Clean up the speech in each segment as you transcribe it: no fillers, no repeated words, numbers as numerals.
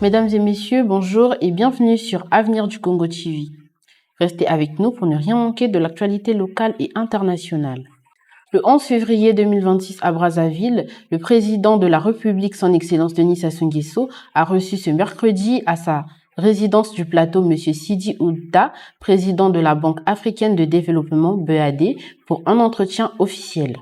Mesdames et messieurs, bonjour et bienvenue sur Avenir du Congo TV. Restez avec nous pour ne rien manquer de l'actualité locale et internationale. Le 11 février 2026 à Brazzaville, le président de la République, son Excellence Denis Sassou Nguesso, a reçu ce mercredi à sa résidence du plateau M. Sidi Ould, président de la Banque africaine de développement BAD, pour un entretien officiel.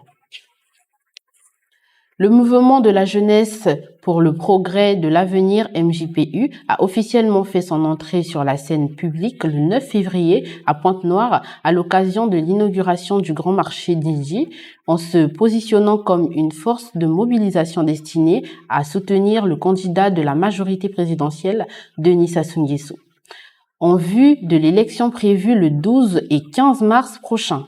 Le mouvement de la jeunesse pour le progrès de l'avenir MJPU a officiellement fait son entrée sur la scène publique le 9 février à Pointe-Noire à l'occasion de l'inauguration du grand marché d'Indji, en se positionnant comme une force de mobilisation destinée à soutenir le candidat de la majorité présidentielle, Denis Sassou Nguesso, en vue de l'élection prévue le 12 et 15 mars prochain.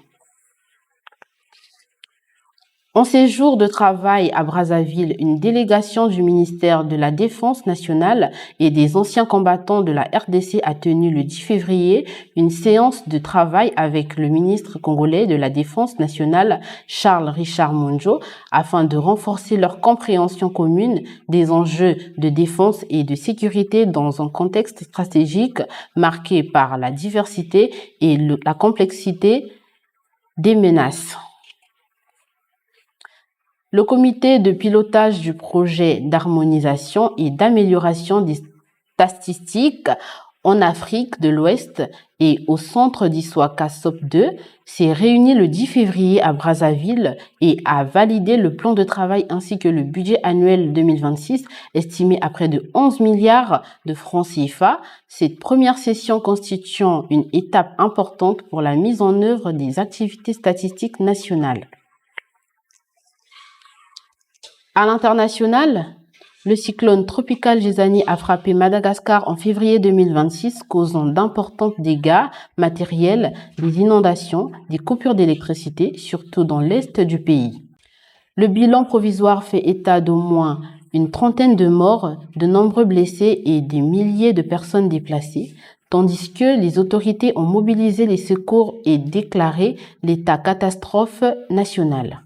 En séjour de travail à Brazzaville, une délégation du ministère de la Défense nationale et des anciens combattants de la RDC a tenu le 10 février une séance de travail avec le ministre congolais de la Défense nationale, Charles Richard Monjo, afin de renforcer leur compréhension commune des enjeux de défense et de sécurité dans un contexte stratégique marqué par la diversité et la complexité des menaces. Le comité de pilotage du projet d'harmonisation et d'amélioration des statistiques en Afrique de l'Ouest et au centre d'Issoaka SOP2 s'est réuni le 10 février à Brazzaville et a validé le plan de travail ainsi que le budget annuel 2026 estimé à près de 11 milliards de francs CFA. Cette première session constituant une étape importante pour la mise en œuvre des activités statistiques nationales. À l'international, le cyclone tropical Gézani a frappé Madagascar en février 2026, causant d'importants dégâts matériels, des inondations, des coupures d'électricité, surtout dans l'est du pays. Le bilan provisoire fait état d'au moins une trentaine de morts, de nombreux blessés et des milliers de personnes déplacées, tandis que les autorités ont mobilisé les secours et déclaré l'état catastrophe national.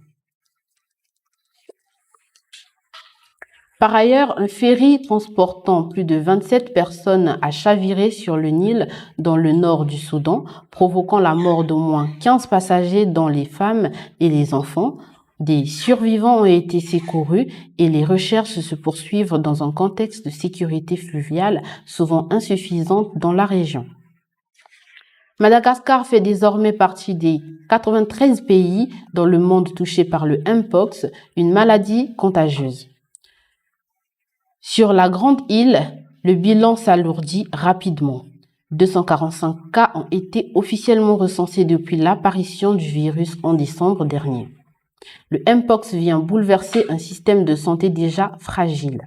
Par ailleurs, un ferry transportant plus de 27 personnes a chaviré sur le Nil dans le nord du Soudan, provoquant la mort d'au moins 15 passagers dont les femmes et les enfants. Des survivants ont été secourus et les recherches se poursuivent dans un contexte de sécurité fluviale souvent insuffisante dans la région. Madagascar fait désormais partie des 93 pays dans le monde touchés par le Mpox, une maladie contagieuse. Sur la grande île, le bilan s'alourdit rapidement. 245 cas ont été officiellement recensés depuis l'apparition du virus en décembre dernier. Le Mpox vient bouleverser un système de santé déjà fragile.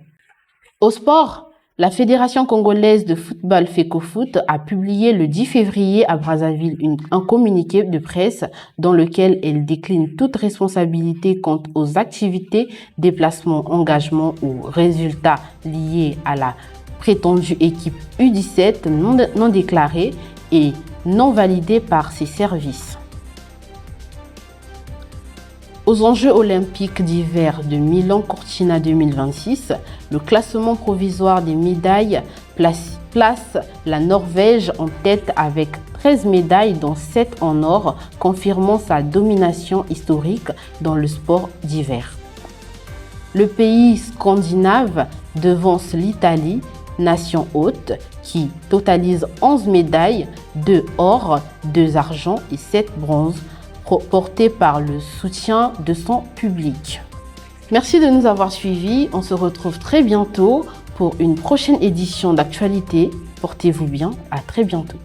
Au sport, la Fédération congolaise de football FECOFOOT a publié le 10 février à Brazzaville un communiqué de presse dans lequel elle décline toute responsabilité quant aux activités, déplacements, engagements ou résultats liés à la prétendue équipe U17 non déclarée et non validée par ses services. Aux Enjeux olympiques d'hiver de Milan-Cortina 2026, le classement provisoire des médailles place la Norvège en tête avec 13 médailles dont 7 en or, confirmant sa domination historique dans le sport d'hiver. Le pays scandinave devance l'Italie, nation hôte, qui totalise 11 médailles, 2 or, 2 argent et 7 bronzes, porté par le soutien de son public. Merci de nous avoir suivis. On se retrouve très bientôt pour une prochaine édition d'actualité. Portez-vous bien. À très bientôt.